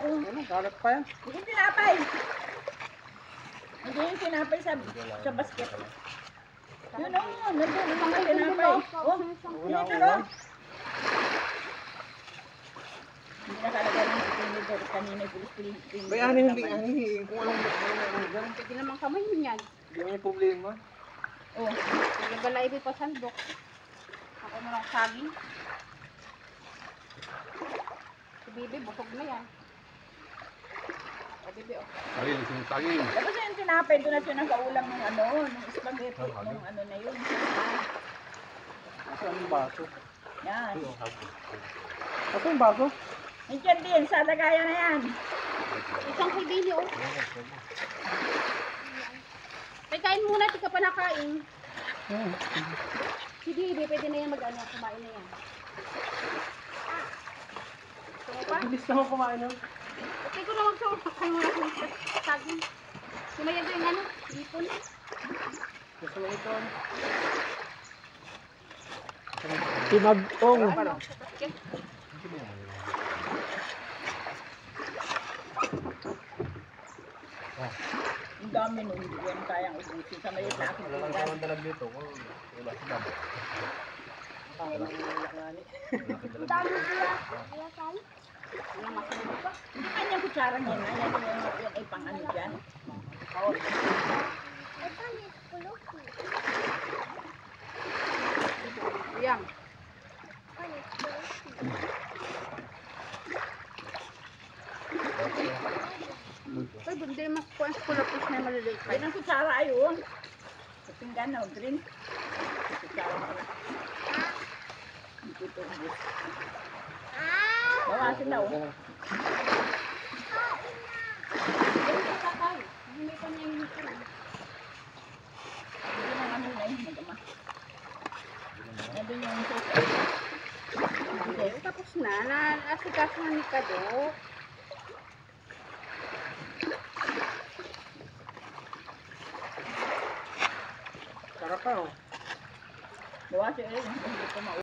Ano, kalat pa yan? Hindi tinapay. Hindi yung tinapay sa basket. Yun o, nandun ang mga tinapay. Oh, tinitiro. Hindi nakalagay ng tinidor kanina pulis. Bay, ani kung anong dyan. Pwede naman kamay mo yan. Hindi mo yung problema. Oh, Nagbalay pa sandok. Ako mo lang saging. Si Bibi, busog na yan. Si Bibi, oh. Ayun, sinutangin. tapos yung tinapay, doon na siya nakaulam ng ano, ng spaghetti, ng ano na yun. Asa yung baso? Yan. Asa yung baso? Nandiyan din, sa lagayan na yan. Isang kay Billy, oh. Ay, kain muna, di ka pa nakain. Si Bibi, pwede na yan mag-ano, kumain na yan. Gusto mo pa? Bilis naman kumain nun. Okay ko na magsawakan mo na sa saging. Sumayag yung ano, ipon. Gusto mo ito. Tinagong. Ano, sa basket. Ang dami nung hindi yan kayang ubusin sa may laki. Wala kang naman dalag dito. Wala si Dam. Ang dami sila. Kaya saan? Walang masunod pa. Yung kanyang kutsara niya na, yan ay pang ano dyan. Yan. Ay, hindi mas kulapos na maliliit pa. Yan ang kutsara ayun. Sa pinggan na, green. Kutsara ko na. Hindi ko ito ubus. Bawasin daw. Hindi pa niya yung ito. Hindi na kami na yun, magama. Nandun yung sauce. Hindi, tapos na. Nasikaso na ni Kado. Sarap pa oh. Bawasin ayun. Hindi ko